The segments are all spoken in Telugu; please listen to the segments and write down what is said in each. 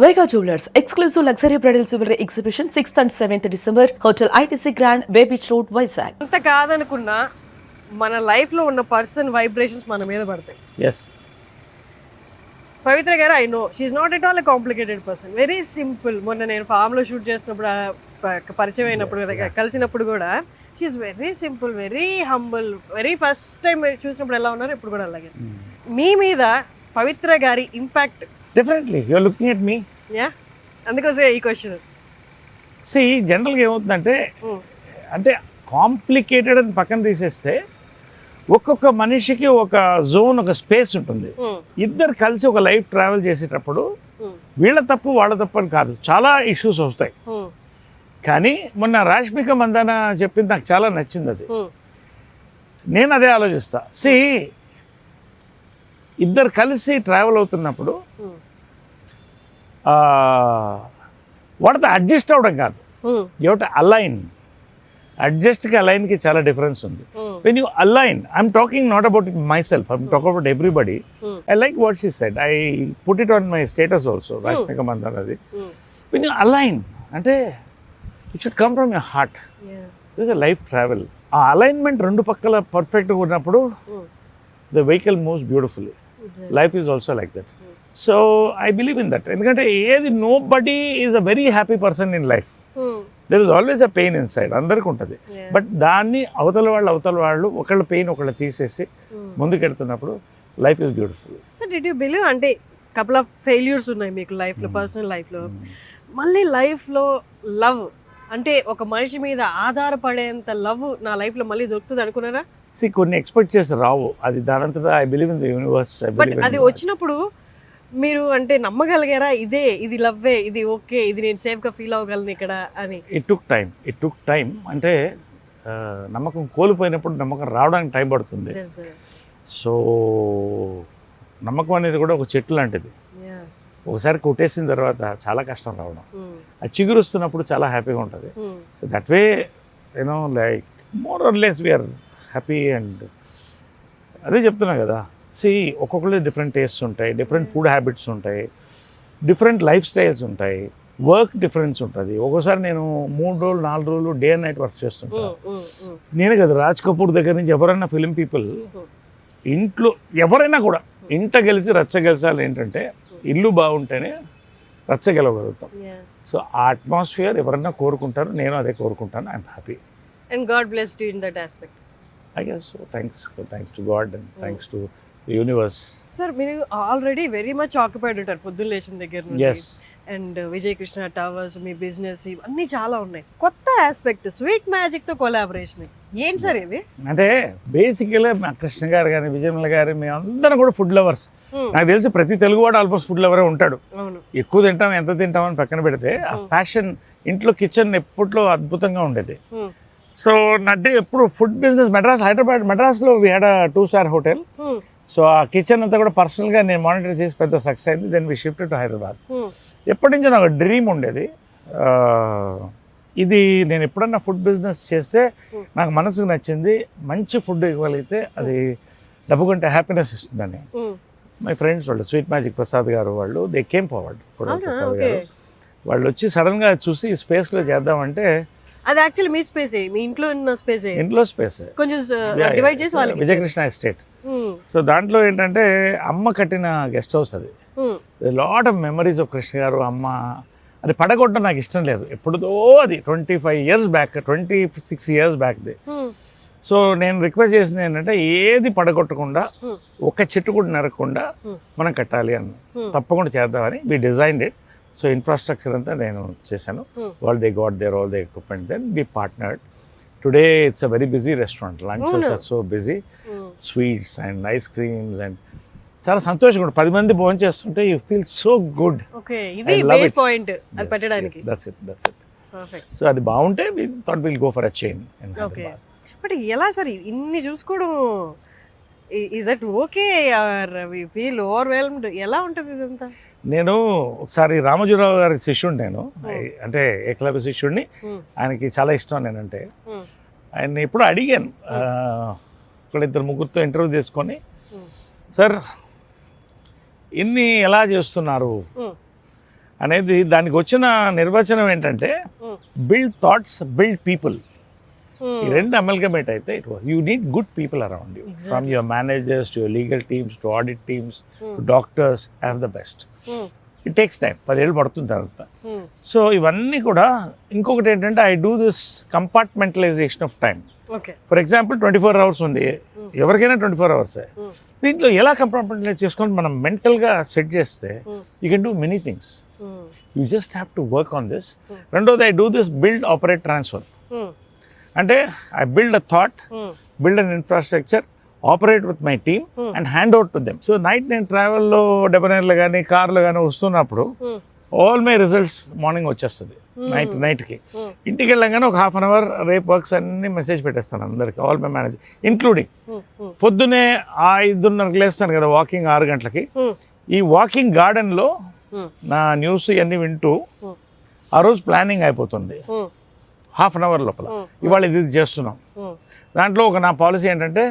Vega Jewelers, exclusive luxury bridal jewelry exhibition 6th and 7th December, Hotel ITC Grand, Bay Beach Road, Vizag. అంత కాదనుకున్నా మన లైఫ్ లో ఉన్న పర్సన్ వైబ్రేషన్స్ మన మీద పడతాయి. Yes Pavitra garu I know she's not at all a complicated person, very simple. మొన్న నేను ఫామ్ లో షూట్ చేసినప్పుడు పరిచయం అయినప్పుడు కలిసినప్పుడు కూడా she's very simple, very humble. Very first time చూసినప్పుడు ఎలా ఉన్నారు ఇప్పుడు కూడా అలాగే. మీ మీద పవిత్ర గారి impact definitely you're looking at me. Yeah, అందుకోసమే ఈ క్వశ్చన్. సి జనరల్గా ఏమవుతుందంటే అంటే కాంప్లికేటెడ్ అని పక్కన తీసేస్తే ఒక్కొక్క మనిషికి ఒక జోన్, ఒక స్పేస్ ఉంటుంది. ఇద్దరు కలిసి ఒక లైఫ్ ట్రావెల్ చేసేటప్పుడు వీళ్ళ తప్పు వాళ్ళ తప్పు అని కాదు, చాలా ఇష్యూస్ వస్తాయి. కానీ మొన్న రాష్మిక మందాన చెప్పింది నాకు చాలా నచ్చింది. అది నేను అదే ఆలోచిస్తా. సి ఇద్దరు కలిసి ట్రావెల్ అవుతున్నప్పుడు వాటితో అడ్జస్ట్ అవ్వడం కాదు, ఏమిటి అలైన్. అడ్జస్ట్కి అలైన్కి చాలా డిఫరెన్స్ ఉంది. When you align, I'm talking not about it myself, I'm talking about everybody. I like what she said, I put it on my status also, Rashmika Mandanna. అది వెన్ యూ అలైన్ అంటే it should come from your heart. This a life travel. ఆ అలైన్మెంట్ రెండు పక్కల పర్ఫెక్ట్గా ఉన్నప్పుడు the vehicle moves beautifully. Life is also like that. So I believe in that. ఎందుకంటే ఏది no body is a very happy person in life. There is always a pain inside, అందరికి ఉంటుంది. బట్ దాన్ని అవతల వాళ్ళు ఒకళ్ళ పెయిన్ ఒకళ్ళు తీసేసి ముందుకెడుతున్నప్పుడు life is beautiful. So did you believe, అంటే కపుల్ ఆఫ్ ఫెయిల్యూర్స్ ఉన్నాయి మీకు లైఫ్లో, పర్సనల్ లైఫ్లో. మళ్ళీ లైఫ్లో లవ్ అంటే ఒక మనిషి మీద ఆధారపడేంత లవ్ నా లైఫ్లో మళ్ళీ దొరుకుతుంది అనుకున్నారా? కొన్ని ఎక్స్పెక్ట్ చేసి రావు, అది దానంతటా I believe in the universe. But అది వచ్చినప్పుడు మీరు అంటే నమ్మగలిగారా, ఇది లవ్వే, ఇది ఓకే, ఇది నేను సేఫ్గా ఫీల్ అవ్వగలను ఇక్కడ అని? It took time. అంటే నమ్మకం కోల్పోయినప్పుడు నమ్మకం రావడానికి టైం పడుతుంది. సో నమ్మకం అనేది కూడా ఒక చెట్టు లాంటిది. ఒకసారి కొట్టేసిన తర్వాత చాలా కష్టం రావడం. అది చిగురుస్తున్నప్పుడు చాలా హ్యాపీగా ఉంటుంది. So that way you know like more or less we're happy. And అదే చెప్తున్నా కదా, సి ఒక్కొక్కరు డిఫరెంట్ టేస్ట్స్ ఉంటాయి, డిఫరెంట్ ఫుడ్ హ్యాబిట్స్ ఉంటాయి, డిఫరెంట్ లైఫ్ స్టైల్స్ ఉంటాయి, వర్క్ డిఫరెన్స్ ఉంటుంది. ఒక్కోసారి నేను 3 రోజులు 4 రోజులు డే అండ్ నైట్ వర్క్ చేస్తుంటాను. నేను కదా రాజ్ కపూర్ దగ్గర నుంచి ఎవరైనా ఫిలిం పీపుల్ ఇంట్లో ఎవరైనా కూడా ఇంట గెలిచి రచ్చ గెలిచాలి. ఏంటంటే ఇల్లు బాగుంటేనే రచ్చ గెలవగలుగుతాం. సో ఆ అట్మాస్ఫియర్ ఎవరైనా కోరుకుంటారు, నేను అదే కోరుకుంటాను. I'm happy. And God blessed you in that aspect. I guess so. Thanks to God and thanks to the universe. Sir మీరు ఆల్రెడీ వెరీ మచ్ ఆక్యుపైడ్ ఉంటారు పొద్దున్న లేచిన దగ్గర నుండి. Yes. And Vijay Krishna towers, me business, ఇవన్నీ చాలా ఉన్నాయి. కొత్త ఆస్పెక్ట్ స్వీట్ మ్యాజిక్ తో కొలాబరేషన్ ఏంటి సార్ ఇది? అంటే బేసికల్గా మా కృష్ణ గారు కానీ విజయమల గారు మేమందరం కూడా ఫుడ్ లవర్స్. నాకు తెలిసి ప్రతి తెలుగువాడు ఆల్మోస్ట్ ఫుడ్ లవరే ఉంటాడు. ఎక్కువ తింటాం, ఎంత తింటామని పక్కన పెడితే ఆ ప్యాషన్ ఇంట్లో కిచెన్ ఎప్పట్లో అద్భుతంగా ఉండేది. సో అంటే ఎప్పుడు ఫుడ్ బిజినెస్ హైదరాబాద్ మెడ్రాస్లో we had 2-star hotel. So ఆ కిచెన్ అంతా కూడా పర్సనల్గా నేను మానిటర్ చేసి పెద్ద సక్సెస్ అయింది. Then we shifted to Hyderabad. ఎప్పటి నుంచో నాకు డ్రీమ్ ఉండేది, ఇది నేను ఎప్పుడన్నా ఫుడ్ బిజినెస్ చేస్తే నాకు మనసుకు నచ్చింది, మంచి ఫుడ్ ఇవ్వగలిగితే అది డబ్బు కంటే హ్యాపీనెస్ ఇస్తుందని. మై ఫ్రెండ్స్ వాళ్ళు స్వీట్ మ్యాజిక్ ప్రసాద్ గారు వాళ్ళు దే కేమ్ ఫార్వర్డ్. ప్రసాద్ గారు వాళ్ళు వచ్చి సడన్గా చూసి ఈ స్పేస్లో చేద్దామంటే, అది యాక్చువల్లీ మీ స్పేసే, మీ ఇంట్లో ఉన్న స్పేసే, ఇంట్లో స్పేస్ కొంచెం డివైడ్ చేసి వాళ్ళకి విజయకృష్ణ ఎస్టేట్. సో దాంట్లో ఏంటంటే అమ్మ కట్టిన గెస్ట్ హౌస్. అది lot of memories of Krishna గారు, అమ్మ. అది పడగొట్టడం నాకు ఇష్టం లేదు ఎప్పుడుదో, అది 25 years బ్యాక్, 26 years బ్యాక్ది. సో నేను రిక్వెస్ట్ చేసింది ఏంటంటే ఏది పడగొట్టకుండా, ఒక చెట్టు కూడా నరకకుండా మనం కట్టాలి అని. తప్పకుండా చేద్దామని we designed it. So infrastructure అంతా నేను చేశాను. They got there all the equipment. Then we partnered. Today it's a very busy restaurant. Lunches are so busy. Sweets and ice creams and చాలా సంతోషంగా ఉంటుంది. 10 మంది భోజనం చేస్తుంటే you feel so good. So అది బాగుంటే we thought will go for a chain. But ఎలా సార్ ఇన్ని చూసుకోవడం, is that okay or we feel overwhelmed? ఎలా ఉంటుంది ఇదంతా? నేను ఒకసారి రామోజీరావు గారి శిష్యుడు, నేను అంటే ఏకలవ్య శిష్యుడిని. ఆయనకి చాలా ఇష్టం నేనంటే. ఆయన ఎప్పుడు అడిగాను, ఒకళ్ళిద్దరు ముగ్గురితో ఇంటర్వ్యూ తీసుకొని, సార్ ఇన్ని ఎలా చేస్తున్నారు అనేది దానికి వచ్చిన నిర్వచనం ఏంటంటే బిల్డ్ థాట్స్ బిల్డ్ పీపుల్. ఈ రెండు అమల్గమేట్ అయితే you need good people around you, from your managers to your legal teams to audit teams to doctors, have the best. It takes time, 10 ఏళ్ళు పడుతుంది తర్వాత. సో ఇవన్నీ కూడా ఇంకొకటి ఏంటంటే I do this compartmentalization of time. For example 24 hours ఉంది, ఎవరికైనా 24 hours. దీంట్లో ఎలా కంపార్ట్మెంటలైజ్ చేసుకొని మనం మెంటల్గా సెట్ చేస్తే you can do many things. You just have to work on this. రెండోది I do this build operate transfer. అంటే I build a thought, build an infrastructure, operate with my team and hand out to them. So night నేను ట్రావెల్లో డెబనైర్లు కానీ కార్లు కానీ వస్తున్నప్పుడు ఆల్ మై రిజల్ట్స్ మార్నింగ్ వచ్చేస్తుంది నైట్కి. ఇంటికి వెళ్ళగానే ఒక 1/2 hour రేపు వర్క్స్ అన్ని మెసేజ్ పెట్టేస్తాను అందరికి, ఆల్ మై మేనేజర్ ఇంక్లూడింగ్. పొద్దున్నే 5:30కి లేస్తాను కదా వాకింగ్ 6 గంటలకి. ఈ వాకింగ్ గార్డెన్లో నా న్యూస్ ఇవన్నీ వింటూ ఆ రోజు ప్లానింగ్ అయిపోతుంది 1/2 hour లోపల. ఇవాళ ఇది చేస్తున్నాం. దాంట్లో నా పాలసీ ఏంటంటే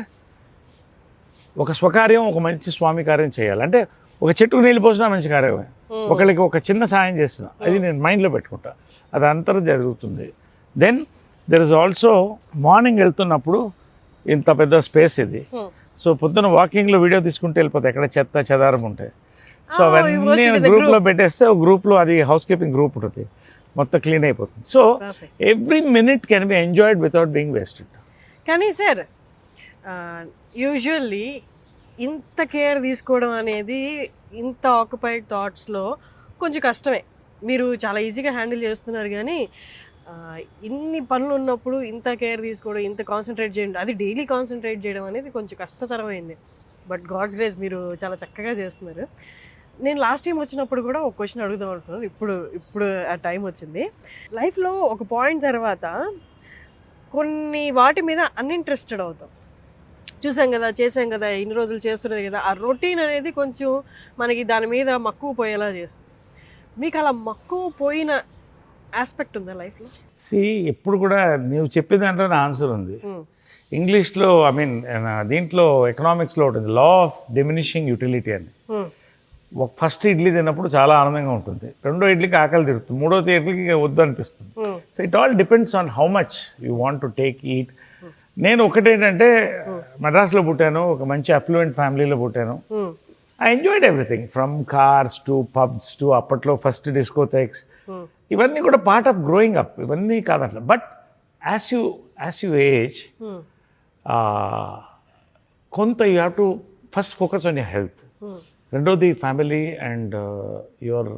ఒక స్వకార్యం, ఒక మంచి స్వామి కార్యం చేయాలి. అంటే ఒక చెట్టుకు నీళ్ళు పోసినా మంచి కార్యమే, ఒకళ్ళకి ఒక చిన్న సాయం చేస్తున్నా, అది నేను మైండ్లో పెట్టుకుంటా, అది అంతా జరుగుతుంది. Then there is also morning వెళ్తున్నప్పుడు ఇంత పెద్ద స్పేస్ ఇది. సో పొద్దున్న వాకింగ్లో వీడియో తీసుకుంటే వెళ్ళిపోతాయి ఎక్కడ చెత్త చెదారం ఉంటాయి. సో అవన్నీ గ్రూప్లో పెట్టేస్తే ఒక గ్రూప్లో అది హౌస్ కీపింగ్ గ్రూప్ ఉంటుంది, మొత్తం క్లీన్ అయిపోతుంది. So every minute can be enjoyed without being wasted. కానీ సార్ యూజువల్లీ ఇంత కేర్ తీసుకోవడం అనేది ఇంత ఆక్యుపైడ్ థాట్స్లో కొంచెం కష్టమే. మీరు చాలా ఈజీగా హ్యాండిల్ చేస్తున్నారు, కానీ ఇన్ని పనులు ఉన్నప్పుడు ఇంత కేర్ తీసుకోవడం, ఇంత కాన్సన్ట్రేట్ చేయడం, అది డైలీ కాన్సన్ట్రేట్ చేయడం అనేది కొంచెం కష్టతరమైంది. బట్ గాడ్స్ గ్రేస్ మీరు చాలా చక్కగా చేస్తున్నారు. నేను లాస్ట్ టైం వచ్చినప్పుడు కూడా ఒక క్వశ్చన్ అడుగుదాం అనుకున్నాను, ఇప్పుడు ఆ టైం వచ్చింది. లైఫ్లో ఒక పాయింట్ తర్వాత కొన్ని వాటి మీద అన్ఇంట్రెస్టెడ్ అవుతాం. చూసాం కదా, చేసాం కదా, ఇన్ని రోజులు చేస్తున్నది కదా, ఆ రొటీన్ అనేది కొంచెం మనకి దాని మీద మక్కువ పోయేలా చేస్తుంది. మీకు అలా మక్కువ పోయిన ఆస్పెక్ట్ ఉందా లైఫ్లో? ఎప్పుడు కూడా నువ్వు చెప్పిన దాంట్లో నా ఆన్సర్ ఉంది. ఇంగ్లీష్లో దీంట్లో ఎకనామిక్స్లో ఉంటుంది లా ఆఫ్ డిమినిషింగ్ యూటిలిటీ అని. ఫస్ట్ ఇడ్లీ తిన్నప్పుడు చాలా ఆనందంగా ఉంటుంది, రెండో ఇడ్లీకి ఆకలి తిరుగుతుంది, మూడో ఇడ్లీకి వద్దు అనిపిస్తుంది. So it all depends on how much you want to take eat. నేను ఒకటేంటంటే మద్రాస్లో పుట్టాను, ఒక మంచి అఫ్లూయెంట్ ఫ్యామిలీలో పుట్టాను. I enjoyed everything from cars to pubs to అప్పట్లో ఫస్ట్ డిస్కోథెక్స్. ఇవన్నీ కూడా పార్ట్ ఆఫ్ గ్రోయింగ్ అప్, ఇవన్నీ కాదట్లా. బట్ యాజ్ యూ ఏజ్ కొంత you have to first focus on your health, రెండోది family and your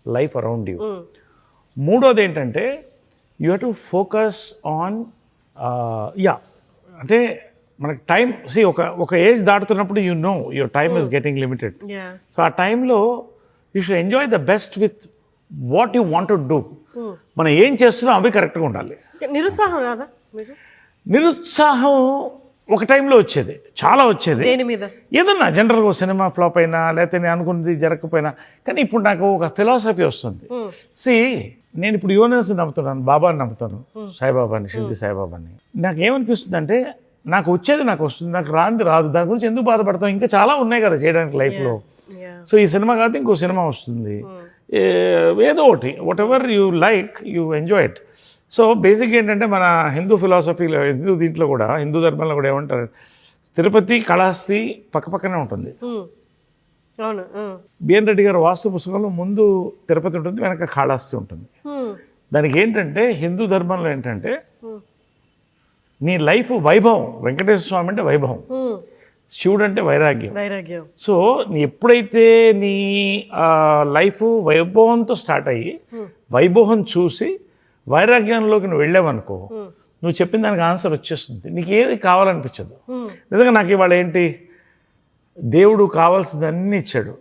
life around you. మూడోది ఏంటంటే you have to focus on అంటే మనకు టైం ఒక ఏజ్ దాటుతున్నప్పుడు you know your time is getting limited. So ఆ టైంలో you should enjoy the best with what you want to do. మనం ఏం చేస్తున్నాం అవి కరెక్ట్గా ఉండాలి. నిరుత్సాహం రాదా? నిరుత్సాహం ఒక టైంలో వచ్చేది, చాలా వచ్చేది. ఏదన్నా జనరల్గా సినిమా ఫ్లాప్ అయినా లేకపోతే నేను అనుకున్నది జరగకపోయినా. కానీ ఇప్పుడు నాకు ఒక ఫిలాసఫీ వస్తుంది. నేను ఇప్పుడు యూనివర్స్ నమ్ముతున్నాను, బాబాని నమ్ముతాను, సాయిబాబాని, షిర్డీ సాయిబాబాని. నాకు ఏమనిపిస్తుంది అంటే నాకు వచ్చేది నాకు వస్తుంది, నాకు రాంది రాదు, దాని గురించి ఎందుకు బాధపడతాం, ఇంకా చాలా ఉన్నాయి కదా చేయడానికి లైఫ్లో. సో ఈ సినిమా కాదు ఇంకో సినిమా వస్తుంది, ఏదో ఒకటి, what ever you like you enjoy it. So basic ఏంటంటే మన హిందూ ఫిలాసఫీలో, దీంట్లో కూడా, హిందూ ధర్మంలో కూడా ఏమంటారు, తిరుపతి కళాస్తి పక్కపక్కనే ఉంటుంది. బిఎన్ రెడ్డి గారు వాస్తు పుస్తకంలో ముందు తిరుపతి ఉంటుంది, వెనక కాళహస్తి ఉంటుంది. దానికి ఏంటంటే హిందూ ధర్మంలో ఏంటంటే నీ లైఫ్ వైభవం, వెంకటేశ్వర స్వామి అంటే వైభవం, శివుడు అంటే వైరాగ్యం. సో ఎప్పుడైతే నీ లైఫ్ వైభవంతో స్టార్ట్ అయ్యి వైభవం చూసి వైరాగ్యంలోకి నువ్వు వెళ్ళావనుకో, నువ్వు చెప్పిన దానికి ఆన్సర్ వచ్చేస్తుంది, నీకు ఏది కావాలనిపించదు. నిజంగా నాకు ఇవాళ ఏంటి, దేవుడు కావాల్సింది అన్నీ ఇచ్చాడు,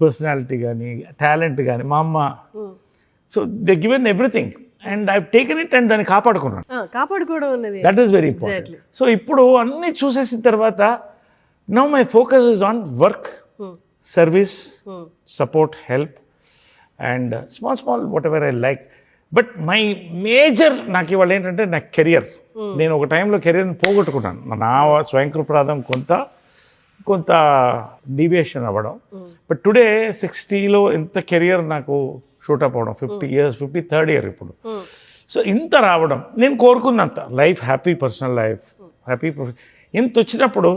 పర్సనాలిటీ కానీ టాలెంట్ కానీ, మా అమ్మ. So they given everything and I taken it and దాన్ని కాపాడుకోవడం అనేది that is very important. So ఇప్పుడు అన్నీ చూసేసిన తర్వాత now my focus is on work, service, support, help and small what ever I like. But my major నాకు ఇవాళ ఏంటంటే నా కెరియర్. నేను ఒక టైంలో కెరియర్ని పోగొట్టుకున్నాను, నా స్వయంకృపరాధం కొంత, కొంత డీవియేషన్ అవ్వడం. బట్ టుడే 60లో ఎంత కెరియర్ నాకు షూటప్ అవ్వడం, 50 years, 53rd year ఇప్పుడు. సో ఇంత రావడం నేను కోరుకున్నంత life, happy personal life, happy ఇంత వచ్చినప్పుడు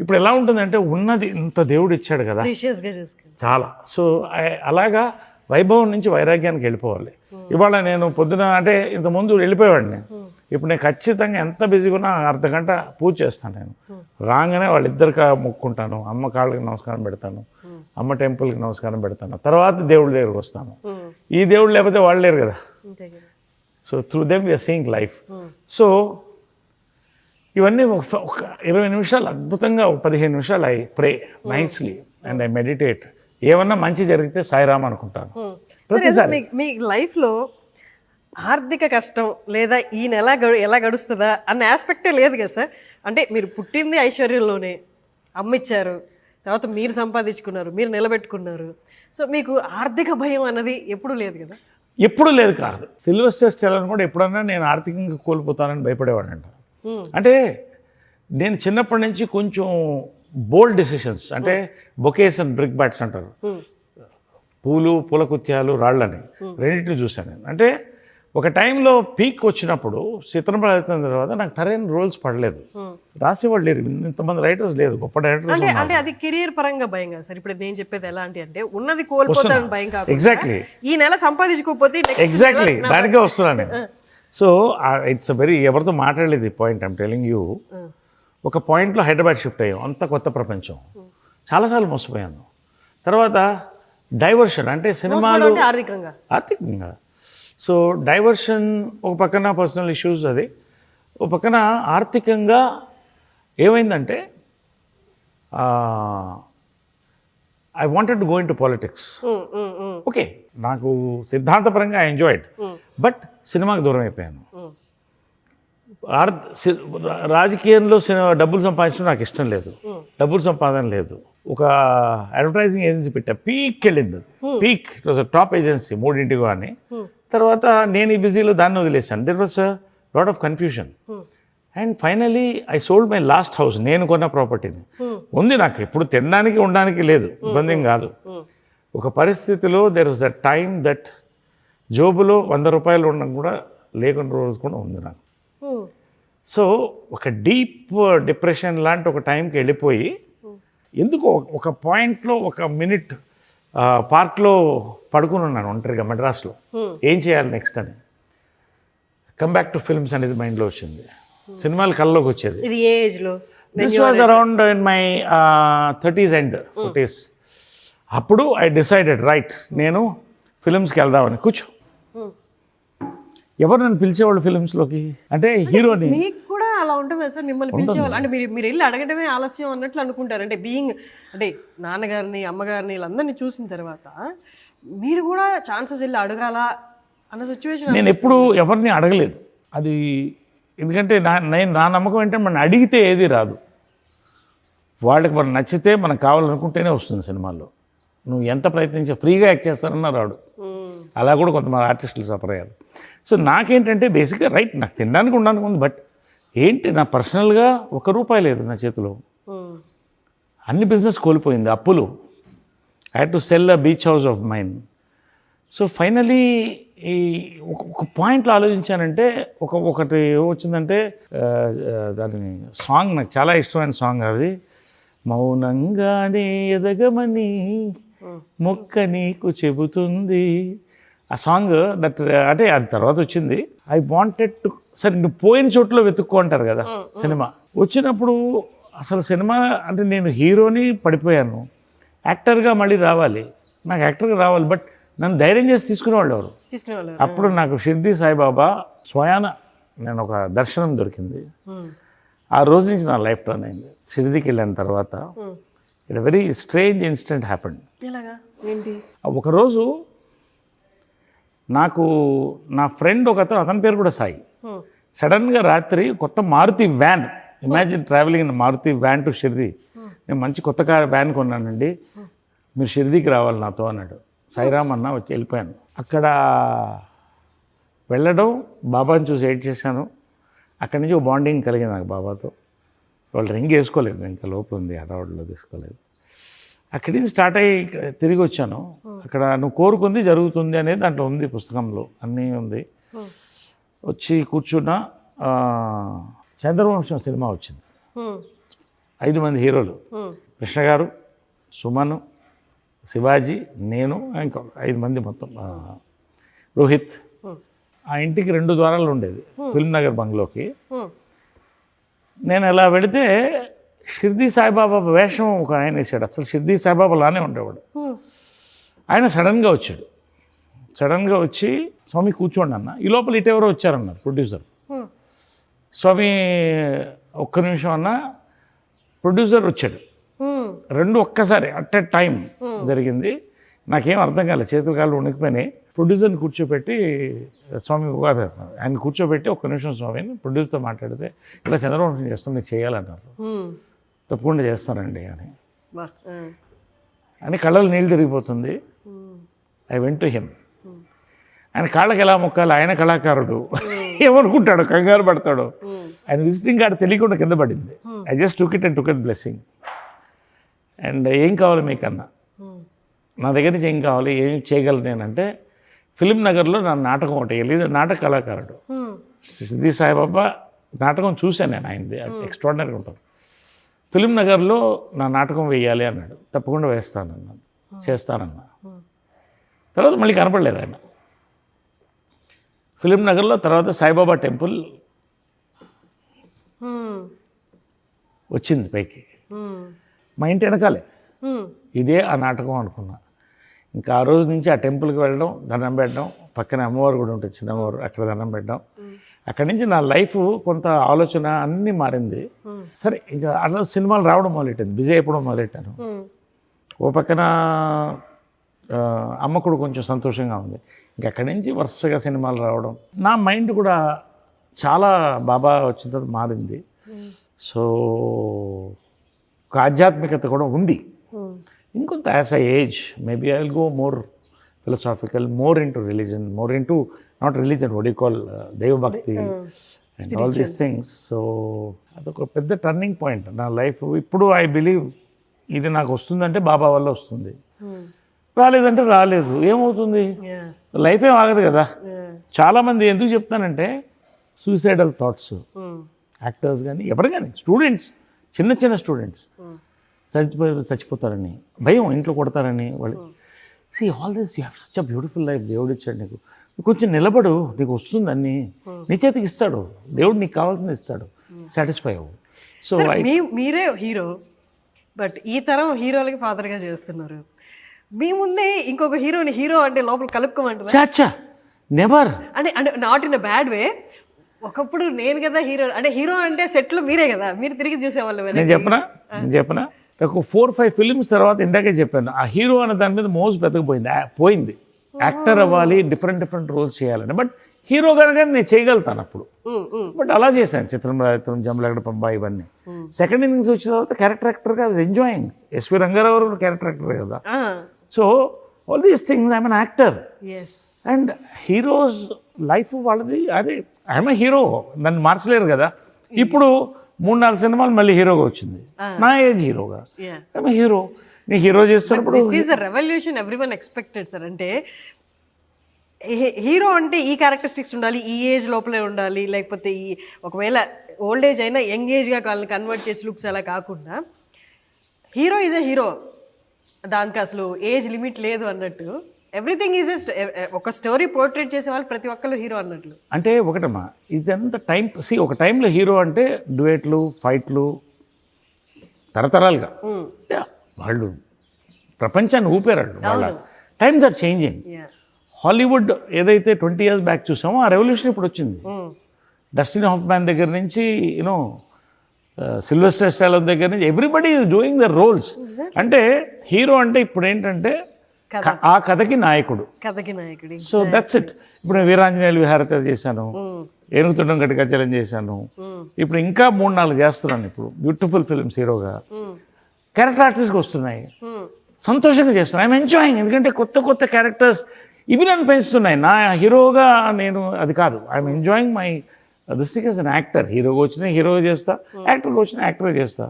ఇప్పుడు ఎలా ఉంటుందంటే ఉన్నది ఇంత దేవుడు ఇచ్చాడు కదా చాలా. సో అలాగా వైభవం నుంచి వైరాగ్యానికి వెళ్ళిపోవాలి. ఇవాళ నేను పొద్దున అంటే ఇంతకుముందు వెళ్ళిపోయేవాడిని, ఇప్పుడు నేను ఖచ్చితంగా ఎంత బిజీగా ఉన్నా అర్ధగంట పూజ చేస్తాను. నేను రాగానే వాళ్ళిద్దరికి మొక్కుంటాను, అమ్మ కాళ్ళకి నమస్కారం పెడతాను, అమ్మ టెంపుల్కి నమస్కారం పెడతాను, తర్వాత దేవుడి దగ్గరికి వస్తాను. ఈ దేవుడు లేకపోతే వాళ్ళు లేరు కదా. So through them we're seeing life. So ఇవన్నీ ఒక 20 నిమిషాలు అద్భుతంగా, ఒక 15 నిమిషాలు I pray nicely and I meditate. ఏమన్నా మంచి జరిగితే సాయిరామ్ అనుకుంటాను. మీ లైఫ్లో ఆర్థిక కష్టం లేదా ఈ నెల ఎలా గడుస్తుందా అన్న ఆస్పెక్టే లేదు కదా సార్. అంటే మీరు పుట్టింది ఐశ్వర్యంలోనే, అమ్మిచ్చారు, తర్వాత మీరు సంపాదించుకున్నారు, మీరు నిలబెట్టుకున్నారు. సో మీకు ఆర్థిక భయం అన్నది ఎప్పుడూ లేదు కదా? ఎప్పుడు లేదు కాదు. సిల్వెస్టర్ స్టేలోన్ కూడా ఎప్పుడన్నా నేను ఆర్థికంగా కోల్పోతానని భయపడేవాడంట. అంటే నేను చిన్నప్పటి నుంచి కొంచెం బోల్డ్ డెసిషన్స్, అంటే బొకేస్ అండ్ బ్రిక్ బ్యాట్స్ అంటారు, పూల కుత్యాలు రాళ్ళని రెండింటిని చూశాను నేను. అంటే ఒక టైంలో పీక్ వచ్చినప్పుడు చిత్రం అయిన తర్వాత నాకు సరైన రోల్స్ పడలేదు, రాసేవాళ్ళు లేరు, ఇంతమంది రైటర్స్ లేదు, గొప్ప డైరెక్టర్స్. అంటే అది కెరియర్ పరంగా భయం కదా సార్. ఇప్పుడు నేను చెప్పేది ఎలాంటి అంటే ఉన్నది కోల్పోతానని భయం కాదు. ఎగ్జాక్ట్లీ, ఈ నెల సంపాదించుకోకపోతే ఎగ్జాక్ట్లీ దానికే వస్తున్నాను నేను. సో ఇట్స్ వెరీ, ఎవరితో మాట్లాడలేదు ఈ పాయింట్, ఐమ్ టెలింగ్ యూ. ఒక పాయింట్లో హైదరాబాద్ షిఫ్ట్ అయ్యాం, అంత కొత్త ప్రపంచం, చాలాసార్లు మోసపోయాను. తర్వాత డైవర్షన్, అంటే సినిమాలు ఆర్థికంగా. సో డైవర్షన్ ఒక పక్కన పర్సనల్ ఇష్యూస్, అది ఒక పక్కన ఆర్థికంగా ఏమైందంటే I wanted to go in to politics. Okay, నాకు సిద్ధాంతపరంగా ఐ ఎంజాయ్డ్, బట్ సినిమాకి దూరం అయిపోయాను. రాజకీయంలో డబ్బులు సంపాదించడం నాకు ఇష్టం లేదు, డబ్బులు సంపాదన లేదు. ఒక అడ్వర్టైజింగ్ ఏజెన్సీ పెట్టా, పీక్ వెళ్ళింది అది, peak. It was top agency, 3 అని. తర్వాత నేను ఈ బిజీలో దాన్ని వదిలేశాను. There was a lot of confusion. And finally I sold my last house. నేను కొన్న ప్రాపర్టీని ఉంది, నాకు ఎప్పుడు తినడానికి ఉండడానికి లేదు, ఇబ్బంది ఏం కాదు. ఒక పరిస్థితిలో there was a time that జోబులో 100 రూపాయలు ఉండడం కూడా లేకుండా రోజు కూడా ఉంది నాకు. సో ఒక డీప్ డిప్రెషన్ లాంటి ఒక టైంకి వెళ్ళిపోయి, ఎందుకో ఒక పాయింట్లో ఒక మినిట్ పార్క్లో పడుకుని ఉన్నాను ఒంటరిగా మెడ్రాస్లో, ఏం చేయాలి నెక్స్ట్ అని. కమ్ బ్యాక్ టు ఫిల్మ్స్ అనేది మైండ్లో వచ్చింది, సినిమాలు కళ్ళలోకి వచ్చేది. ఇది ఏ ఏజ్లో? This was around in my 30s end 40s. అప్పుడు ఐ డిసైడెడ్, రైట్, నేను ఫిల్మ్స్కి వెళ్దామని. కూర్చో, ఎవరు నన్ను పిలిచేవాళ్ళు ఫిల్మ్స్లోకి అంటే హీరోని. మీకు కూడా అలా ఉంటుంది సార్, మిమ్మల్ని పిలిచేవాళ్ళు అంటే మీరు వెళ్ళి అడగడమే ఆలస్యం అన్నట్లు అనుకుంటారు. అంటే బీయింగ్, అంటే నాన్నగారిని అమ్మగారిని వీళ్ళందరినీ చూసిన తర్వాత మీరు కూడా ఛాన్సెస్ వెళ్ళి అడగాల అన్న సిచ్యువేషన్? నేను ఎప్పుడు ఎవరిని అడగలేదు అది, ఎందుకంటే నా నమ్మకం ఏంటంటే మనం అడిగితే ఏది రాదు. వాళ్ళకి మనం నచ్చితే మనకు కావాలనుకుంటేనే వస్తుంది సినిమాల్లో. నువ్వు ఎంత ప్రయత్నించా ఫ్రీగా యాక్ట్ చేస్తారన్నా రాడు. అలా కూడా కొంతమంది ఆర్టిస్టులు సఫర్ అయ్యారు. సో నాకేంటంటే బేసిక్గా రైట్, నాకు తినడానికి ఉండడానికి ఉంది, బట్ ఏంటి నా పర్సనల్గా ₹1 లేదు నా చేతిలో. అన్ని బిజినెస్ కోల్పోయింది, అప్పులు. I had to sell a beach house of mine. So finally ఈ ఒక పాయింట్లో ఆలోచించానంటే ఒకటి వచ్చిందంటే, దాని సాంగ్ నాకు చాలా ఇష్టమైన సాంగ్ అది, మౌనంగానే ఎదగమని మొక్క నీకు చెబుతుంది. ఆ సాంగ్ దట్, అంటే అది తర్వాత వచ్చింది. ఐ వాంటెడ్ టు, సరే నువ్వు పోయిన చోట్ల వెతుక్కో అంటారు కదా సినిమా. వచ్చినప్పుడు అసలు సినిమా అంటే నేను హీరోని పడిపోయాను, యాక్టర్గా మళ్ళీ రావాలి, నాకు యాక్టర్గా రావాలి, బట్ నన్ను ధైర్యం చేసి తీసుకునేవాళ్ళు ఎవరు? అప్పుడు నాకు షిర్డీ సాయిబాబా స్వయాన నేను ఒక దర్శనం దొరికింది. ఆ రోజు నుంచి నా లైఫ్ టర్న్ అయింది. షిర్డీకి వెళ్ళిన తర్వాత it very strange incident happened. ఒకరోజు నాకు నా ఫ్రెండ్ ఒకతను, అతని పేరు కూడా సాయి, సడన్గా రాత్రి కొత్త Maruti van, imagine travelling in Maruti van to Shirdi. నేను మంచి కొత్త వ్యాన్ కొన్నానండి, మీరు షిర్డీకి రావాలి నాతో అన్నాడు. సాయిరామ్ అన్న, వచ్చి వెళ్ళిపోయాను. అక్కడ వెళ్ళడం, బాబాని చూసి ఎయిట్ చేశాను. అక్కడి నుంచి ఒక బాండింగ్ కలిగింది నాకు బాబాతో. వాళ్ళు రింగ్ వేసుకోలేదు, ఇంకా లోపల ఉంది, హడావుడిలో తీసుకోలేదు. అక్కడి నుంచి స్టార్ట్ అయ్యి తిరిగి వచ్చాను. అక్కడ నువ్వు కోరుకుంది జరుగుతుంది అనేది దాంట్లో ఉంది, పుస్తకంలో అన్నీ ఉంది. వచ్చి కూర్చున్న చంద్రవంశం సినిమా వచ్చింది. 5 మంది హీరోలు, కృష్ణ గారు, సుమన్, శివాజీ, నేను, ఇంకా 5 మంది మొత్తం, రోహిత్. ఆ ఇంటికి 2 ద్వారాలు ఉండేది, ఫిల్మ్ నగర్ బంగ్లోకి. నేను ఎలా వెళితే షిర్దీ సాయిబాబా వేషం ఒక ఆయన వేసాడు. అసలు షిర్దీ సాయిబాబా లానే ఉండేవాడు. ఆయన సడన్గా వచ్చాడు. సడన్గా వచ్చి స్వామి కూర్చోండి అన్న. ఈ లోపల ఇటెవరో వచ్చారన్నారు ప్రొడ్యూసర్. స్వామి ఒక్క నిమిషం అన్న, ప్రొడ్యూసర్ వచ్చాడు. 2 ఒక్కసారి అట్ ఎ టైం జరిగింది. నాకేం అర్థం కాలేదు, చేతులు కాళ్ళు వణికిపోయినాయి. ప్రొడ్యూసర్ని కూర్చోబెట్టి, స్వామి ఆయన కూర్చోబెట్టి, ఒక్క నిమిషం స్వామిని ప్రొడ్యూసర్తో మాట్లాడితే ఇలా చంద్రవంశం చేస్తాం, మీరు చేయాలన్నారు. తప్పకుండా చేస్తానండి అని కళ్ళలో నీళ్ళు తిరిగిపోతుంది. I went to him. ఆయన కాళ్ళకి ఎలా మొక్కాలి, ఆయన కళాకారుడు, ఏమనుకుంటాడు, కంగారు పడతాడు. ఆయన విజిటింగ్ కార్డు తెలియకుండా కింద పడింది. I just took it blessing. And ఏం కావాలి మీకన్నా, నా దగ్గర నుంచి ఏం కావాలి, ఏం చేయగలను నేనంటే, ఫిలిం నగర్లో నా నాటకం ఒకటి వెళ్ళి, నాటక కళాకారుడు షిర్దీ సాయిబాబా నాటకం చూశాను నేను, ఆయనది ఎక్స్ట్రాడినరీగా ఉంటుంది. ఫిలిం నగర్లో నా నాటకం వేయాలి అన్నాడు. తప్పకుండా వేస్తానన్నాను, చేస్తానన్నా. తర్వాత మళ్ళీ కనపడలేదు ఆయన. ఫిలిం నగర్లో తర్వాత సాయిబాబా టెంపుల్ వచ్చింది పైకి, మా ఇంటి వెనకాలే. ఇదే ఆ నాటకం అనుకున్నా. ఇంకా ఆ రోజు నుంచి ఆ టెంపుల్కి వెళ్ళడం, దండం పెట్టడం, పక్కన అమ్మవారు కూడా ఉంటుంది, చిన్న అమ్మవారు, అక్కడ దండం పెట్టడం. అక్కడి నుంచి నా లైఫ్ కొంత ఆలోచన అన్నీ మారింది. సరే, ఇంకా అట్లా సినిమాలు రావడం మొదలెట్టింది, బిజీ అయిపోవడం మొదలెట్టాను. ఓ పక్కన అమ్మ కూడా కొంచెం సంతోషంగా ఉంది. ఇంకా అక్కడి నుంచి వరుసగా సినిమాలు రావడం, నా మైండ్ కూడా చాలా బాబా వచ్చిన తర్వాత మారింది. సో ఒక ఆధ్యాత్మికత కూడా ఉంది. ఇంకొంత as a age maybe I will go more philosophical, more into religion, more into not religion, what you call దైవభక్తి and all these things. So అదొక పెద్ద టర్నింగ్ పాయింట్ నా లైఫ్. ఇప్పుడు ఐ బిలీవ్ ఇది నాకు వస్తుందంటే బాబా వల్ల వస్తుంది, రాలేదంటే రాలేదు. ఏమవుతుంది, లైఫ్ ఏం ఆగదు కదా. చాలామంది ఎందుకు చెప్తానంటే సూసైడల్ థాట్స్, యాక్టర్స్ కానీ ఎవరు కానీ, స్టూడెంట్స్, చిన్న స్టూడెంట్స్ చచ్చిపోతారని భయం, ఇంట్లో కొడతారని వాళ్ళు. See all this, you have such a beautiful life, దేవుడు ఇచ్చాడు నీకు, కొంచెం నిలబడు, నీకు వస్తుంది అన్నీ నీ చేతికి ఇస్తాడు దేవుడు, నీకు కావాల్సింది ఇస్తాడు, సాటిస్ఫై అవ్వు. సో మీరే హీరో, బట్ ఈ తరం హీరోలకి ఫాదర్గా చేస్తున్నారు. మీ ముందే ఇంకొక హీరోని హీరో అంటే లోపల కలుపుకోమంటారు. చాచా నెవర్, అంటే not in a bad way. ఒకప్పుడు నేను కదా హీరో, అంటే హీరో అంటే సెట్లో మీరే కదా, మీరు తిరిగి చూసేవాళ్ళు. నేను చెప్పనా ఒక 4-5 ఫిలిమ్స్ తర్వాత ఇందాకే చెప్పాను, ఆ హీరో అనే దాని మీద మోజు పోయింది. యాక్టర్ అవ్వాలి, డిఫరెంట్ రోల్స్ చేయాలని. బట్ హీరో కనుక నేను చేయగలుగుతాను అప్పుడు. బట్ అలా చేశాను, చిత్రం, జంబలగడ పంబ, ఇవన్నీ. సెకండ్ ఇన్నింగ్స్ వచ్చిన తర్వాత క్యారెక్టర్ యాక్టర్గా I was enjoying. S V Ranga Rao character actor కదా. So all these things I'm an actor. And heroes life వాళ్ళది, అదే ఐఎమ్ ఏ హీరో, దాన్ని మార్చలేరు కదా. ఇప్పుడు 3-4 సినిమాలు మళ్ళీ హీరోగా వచ్చింది, నా ఏజ్ హీరోగా. ఐఎమ్ హీరో, నీ హీరో చేస్తున్నప్పుడు this is a revolution everyone expected sir. అంటే హీరో అంటే ఈ క్యారెక్టరిస్టిక్స్ ఉండాలి, ఈ ఏజ్ లోపలే ఉండాలి, లేకపోతే ఈ ఒకవేళ ఓల్డ్ ఏజ్ అయినా యంగ్ ఏజ్గా వాళ్ళని కన్వర్ట్ చేసి లుక్స్ అలా కాకుండా హీరో ఈజ్ ఎ హీరో, దానికి అసలు ఏజ్ లిమిట్ లేదు అన్నట్టు. ఎవ్రీథింగ్ ఈజ్ ఒక స్టోరీ పోర్ట్రేట్ చేసే వాళ్ళు ప్రతి ఒక్కరు హీరో అన్నట్లు. అంటే ఒకటమ్మా, ఇదంతా టైం. ఒక టైంలో హీరో అంటే డ్యూయెట్లు, ఫైట్లు, తరతరాలుగా వాళ్ళు ప్రపంచాన్ని ఊపారు. వాళ్ళ టైమ్స్ ఆర్ చేంజింగ్. హాలీవుడ్ ఏదైతే 20 years బ్యాక్ చూసామో ఆ రెవల్యూషన్ ఇప్పుడు వచ్చింది. డస్టిన్ హాఫ్మ్యాన్ దగ్గర నుంచి యూనో సిల్వెస్టర్ స్టాలోన్ దగ్గర నుంచి everybody is doing the roles. అంటే హీరో అంటే ఇప్పుడు ఏంటంటే ఆ కథకి నాయకుడు. So that's it. ఇప్పుడు వీరాంజనేయులు విహారత చేశాను, ఏనుగుతుండం గట్టిగచ్చలం చేశాను, ఇప్పుడు ఇంకా 3-4 చేస్తున్నాను. ఇప్పుడు బ్యూటిఫుల్ ఫిల్మ్స్ హీరోగా క్యారెక్టర్ ఆర్టిస్ట్గా వస్తున్నాయి, సంతోషంగా చేస్తున్నాను. I'm enjoying. ఎందుకంటే కొత్త క్యారెక్టర్స్ ఇవి నన్ను పెంచుతున్నాయి. నా హీరోగా నేను అది కాదు, I'm enjoying my this thing is an actor. హీరోగా వచ్చినా హీరో చేస్తా, యాక్టర్గా వచ్చినా యాక్టర్ చేస్తా.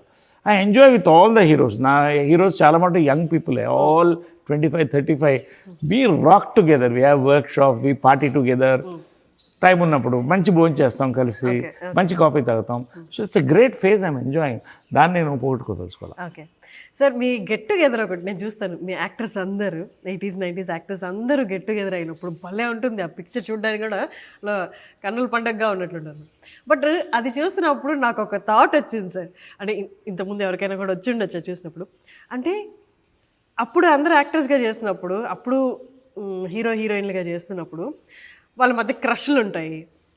I enjoy with all the heroes. నా హీరోస్ చాలా మటు young people, all 25, 35. We rock together, we have workshop, we party together. Time ఉన్నప్పుడు మంచి భోజనం చేస్తాం కలిసి, మంచి కాఫీ తాగుతాం. So it's a great phase, I'm enjoying. దాన్ని నేను పోగొట్టుకోదలుచుకోవాలి. ఓకే సార్, మీ గెట్ టుగెదర్ ఒకటి నేను చూస్తాను, మీ యాక్టర్స్ అందరూ 80s, 90s యాక్టర్స్ అందరూ గెట్ టుగెదర్ అయినప్పుడు భలే ఉంటుంది. ఆ పిక్చర్ చూడడానికి కూడా కన్నుల పండగగా ఉన్నట్లుంటారు. బట్ అది చూస్తున్నప్పుడు నాకు ఒక థాట్ వచ్చింది సార్. అంటే ఇంతకుముందు ఎవరికైనా కూడా వచ్చి ఉండొచ్చు చూసినప్పుడు. అంటే అప్పుడు అందరూ యాక్టర్స్గా చేస్తున్నప్పుడు, అప్పుడు హీరో హీరోయిన్లుగా చేస్తున్నప్పుడు వాళ్ళ మధ్య క్రష్లు ఉంటాయి,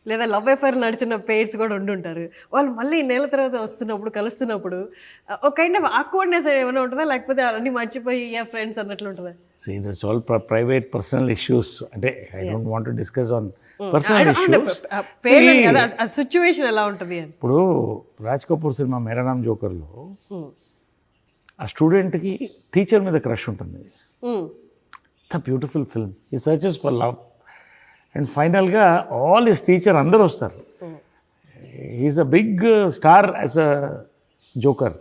లేదా లవ్ అఫైర్ నడిచిన పేర్స్ కూడా ఉండుంటారు. వాళ్ళు మళ్ళీ నెల తర్వాత వస్తున్నప్పుడు, కలుస్తున్నప్పుడు ఒక కైండ్ ఆఫ్ ఆక్వర్డ్నెస్ ఏమైనా ఉంటుందా, లేకపోతే అన్నీ మర్చిపోయి ఫ్రెండ్స్ అన్నట్లు ఉంటుందా? See, that's all private personal issues. అంటే I don't want to discuss on personal issues. పేర్లేదు కదా, ఆ సిచ్యువేషన్ ఎలా ఉంటుంది అని. ఇప్పుడు రాజ్ కపూర్ సినిమా మేరా నామ్ జోకర్లో ఆ స్టూడెంట్కి టీచర్ మీద క్రష్ ఉంటుంది. The beautiful film. He searches for love and ఫైనల్గా ఆల్ హిస్ టీచర్ అందరూ వస్తారు. He's a big star as a joker.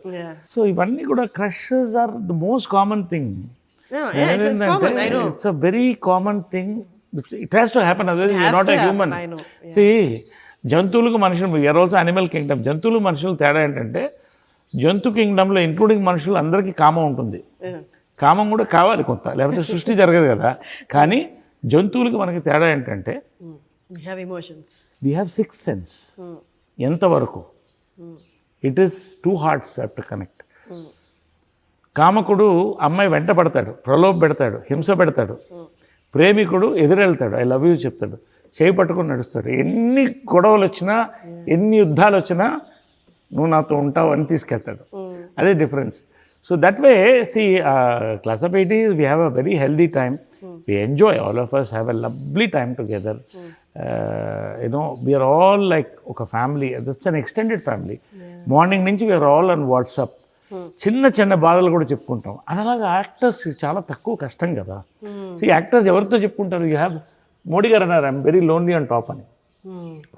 So ఇవన్నీ కూడా crushes are the most common thing. It's a very common thing. It has to happen, otherwise you are not a human. See, జంతువులకు మనుషులు, యూఆర్ ఆల్సో అనిమల్ కింగ్డమ్. జంతువులు మనుషులు తేడా ఏంటంటే, జంతు కింగ్డమ్లో ఇంక్లూడింగ్ మనుషులు అందరికీ కామం ఉంటుంది. కామం కూడా కావాలి కొంత, లేకపోతే సృష్టి జరగదు కదా. కానీ జంతువులకి మనకి తేడా ఏంటంటే, వీ హ్యావ్ 6th సెన్స్. ఎంతవరకు it is 2 hearts have to connect. కామకుడు అమ్మాయి వెంట పడతాడు, ప్రలోభ పెడతాడు, హింస పెడతాడు. ప్రేమికుడు ఎదురెళ్తాడు, ఐ లవ్ యూ చెప్తాడు, చేయి పట్టుకొని నడుస్తాడు. ఎన్ని గొడవలు వచ్చినా, ఎన్ని యుద్ధాలు వచ్చినా నువ్వు నాతో ఉంటావు అని తీసుకెళ్తాడు. అదే difference. So that way, see, class of 80s we have a very healthy time. We enjoy, all of us have a lovely time together. We are all like a family. That's an extended family. Morning నుంచి we are all on WhatsApp. చిన్న బాధలు కూడా చెప్పుకుంటాం. అది అలాగా యాక్టర్స్ చాలా తక్కువ కష్టం కదా. యాక్టర్స్ ఎవరితో చెప్పుకుంటారు? యూ హ్యావ్, మోడీ గారు అన్నారు, I'm very lonely on top అని.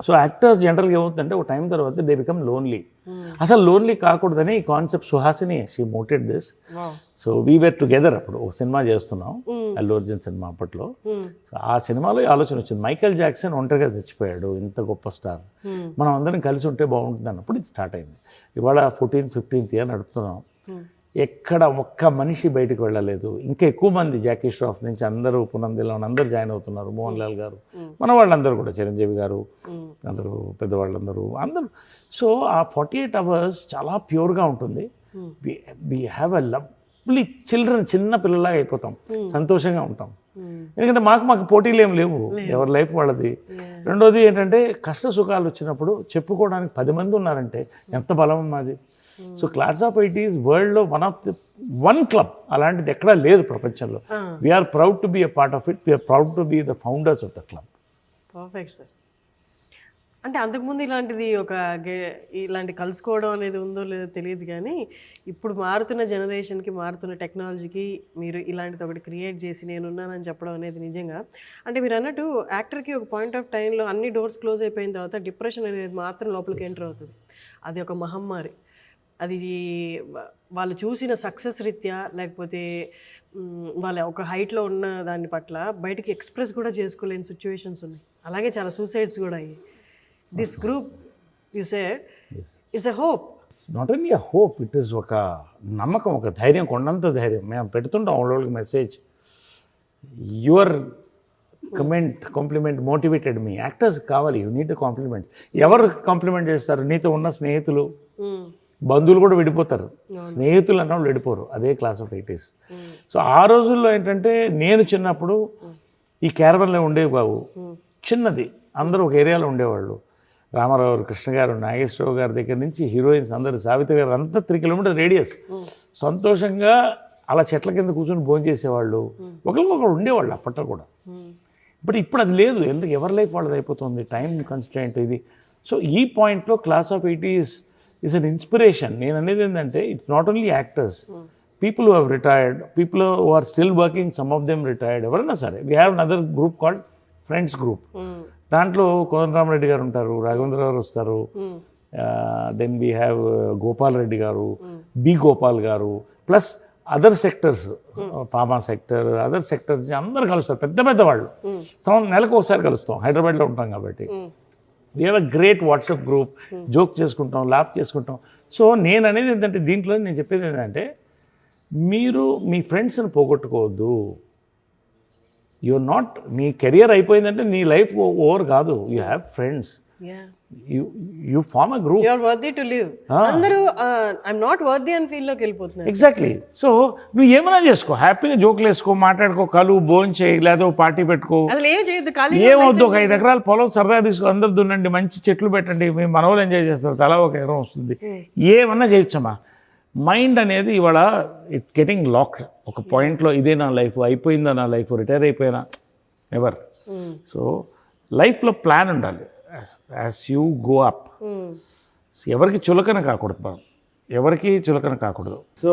సో యాక్టర్స్ జనరల్గా ఏమవుతుందంటే ఒక టైం తర్వాత దే బికమ్ లోన్లీ. అసలు లోన్లీ కాకూడదని ఈ concept Suhasini she mooted this. So we were together. అప్పుడు ఒక సినిమా చేస్తున్నాం, అల్లు అర్జున్ సినిమా అప్పట్లో. సో ఆ సినిమాలో ఆలోచన వచ్చింది, మైకేల్ జాక్సన్ ఒంటరిగా చచ్చిపోయాడు, ఇంత గొప్ప స్టార్, మనం అందరం కలిసి ఉంటే బాగుంటుంది అన్నప్పుడు ఇది స్టార్ట్ అయింది. ఇవాళ 14th, 15th ఇయర్ నడుపుతున్నాం. ఎక్కడ ఒక్క మనిషి బయటకు వెళ్ళలేదు. ఇంకా ఎక్కువ మంది జాకీ ష్రాఫ్ నుంచి అందరూ, పునందిలో అందరూ జాయిన్ అవుతున్నారు. మోహన్ లాల్ గారు, మన వాళ్ళందరూ కూడా, చిరంజీవి గారు, అందరూ పెద్దవాళ్ళందరూ అందరూ. సో ఆ 48 hours చాలా ప్యూర్గా ఉంటుంది. We have a lovely children, చిన్న పిల్లలాగా అయిపోతాం, సంతోషంగా ఉంటాం. ఎందుకంటే మాకు పోటీలు ఏం లేవు, ఎవరి లైఫ్ వాళ్ళది. రెండోది ఏంటంటే, కష్ట సుఖాలు వచ్చినప్పుడు చెప్పుకోవడానికి 10 మంది ఉన్నారంటే ఎంత బలం మాది. సో క్లాస్ ఆఫ్ 80s వరల్డ్లో వన్ క్లబ్ అలాంటిది ఎక్కడా లేదు ప్రపంచంలో. We're proud to be a part of it. We're proud to be the founders of the club. Perfect sir. అంటే అంతకుముందు ఇలాంటి కలుసుకోవడం అనేది ఉందో లేదో తెలియదు, కానీ ఇప్పుడు మారుతున్న జనరేషన్కి, మారుతున్న టెక్నాలజీకి మీరు ఇలాంటిది ఒకటి క్రియేట్ చేసి నేనున్నానని చెప్పడం అనేది నిజంగా, అంటే మీరు అన్నట్టు యాక్టర్కి ఒక పాయింట్ ఆఫ్ టైంలో అన్ని డోర్స్ క్లోజ్ అయిపోయిన తర్వాత డిప్రెషన్ అనేది మాత్రం లోపలికి ఎంటర్ అవుతుంది. అది ఒక మహమ్మారి. అది వాళ్ళు చూసిన సక్సెస్ రీత్యా, లేకపోతే వాళ్ళ ఒక హైట్లో ఉన్న దాని పట్ల బయటికి ఎక్స్ప్రెస్ కూడా చేసుకోలేని సిచ్యువేషన్స్ ఉన్నాయి. అలాగే చాలా సూసైడ్స్ కూడా అయ్యాయి. This group you said it's a hope. Not only a hope, it is ఒక నమ్మకం, ఒక ధైర్యం, కొండంత ధైర్యం. మేము పెడుతుంటాం వాళ్ళకి message. Your compliment motivated me. Actors కావాలి, యూ నీడ్ కాంప్లిమెంట్. ఎవరు కాంప్లిమెంట్ చేస్తారు? నీతో ఉన్న స్నేహితులు, బంధువులు కూడా విడిపోతారు, స్నేహితులు అన్నవాళ్ళు విడిపోరు. అదే క్లాస్ ఆఫ్ 80s. సో ఆ రోజుల్లో ఏంటంటే, నేను చిన్నప్పుడు ఈ క్యారవన్లో ఉండేవి బాబు, చిన్నది, అందరూ ఒక ఏరియాలో ఉండేవాళ్ళు. రామారావు గారు, కృష్ణ గారు, నాగేశ్వరరావు గారి దగ్గర నుంచి హీరోయిన్స్ అందరు, సావిత్రి గారు, అంతా 3 kilometers రేడియస్. సంతోషంగా అలా చెట్ల కింద కూర్చొని భోజనం చేసేవాళ్ళు, ఒకరికొకరు ఉండేవాళ్ళు అప్పట్లో కూడా. ఇప్పుడు అది లేదు. ఎందుకు? ఎవరి లైఫ్ వాళ్ళది అయిపోతుంది, టైం కన్స్ట్రెయింట్ ఇది. సో ఈ పాయింట్లో class of 80s is an inspiration. నేను అనేది ఏంటంటే, it's not only actors, people who have retired, people who are still working, some of them retired, ఎవరైనా సరే. We have another group called friends group. దాంట్లో కోదండరామరెడ్డి గారు ఉంటారు, రాఘవేంద్ర గారు వస్తారు, then we have Gopal Reddy garu, B Gopal garu, plus other sectors, pharma sector, other sectors అందరు కలుస్తారు, పెద్ద పెద్ద వాళ్ళు. నెలకు ఒకసారి కలుస్తాం, హైదరాబాద్లో ఉంటాం కాబట్టి. We have a great WhatsApp group, joke చేసుకుంటాం, లాఫ్ చేసుకుంటాం. సో నేను అనేది ఏంటంటే, దీంట్లో నేను చెప్పేది ఏంటంటే, మీరు మీ ఫ్రెండ్స్ని పోగొట్టుకోవద్దు. యూఆర్ నాట్, నీ కెరియర్ అయిపోయిందంటే నీ లైఫ్ ఓవర్ కాదు. You have friends, you form a group. You're worthy to live. అందరూ ఐఎమ్ నాట్ వర్తీ అని ఫీల్ లోకి వెళ్ళిపోతున్నారు. ఎగ్జాక్ట్లీ. సో నువ్వు ఏమైనా చేసుకో, హ్యాపీగా జోకులు వేసుకో, మాట్లాడుకో, కలు భోజనం చేయి, లేదా పార్టీ పెట్టుకో, అసలు ఏం చేయొద్దు, ఖాళీ ఏమవుద్దు. ఒక 5 ఎకరాల పొలం సరదాగా తీసుకో, అందరు దున్నండి, మంచి చెట్లు పెట్టండి, మీ మనవలు ఎంజాయ్ చేస్తారు, తలా ఒక ఎకరం వస్తుంది. ఏమన్నా చేయొచ్చమ్మా. మైండ్ అనేది ఇవాళ ఇట్స్ గెటింగ్ లాక్డ్. ఒక పాయింట్లో ఇదే నా లైఫ్, అయిపోయిందా నా లైఫ్, రిటైర్ అయిపోయినా, ఎవర్. సో లైఫ్లో ప్లాన్ ఉండాలి. యాజ్ యూ గో అప్, ఎవరికి చులకన కాకూడదు మనం, ఎవరికి చులకన కాకూడదు. సో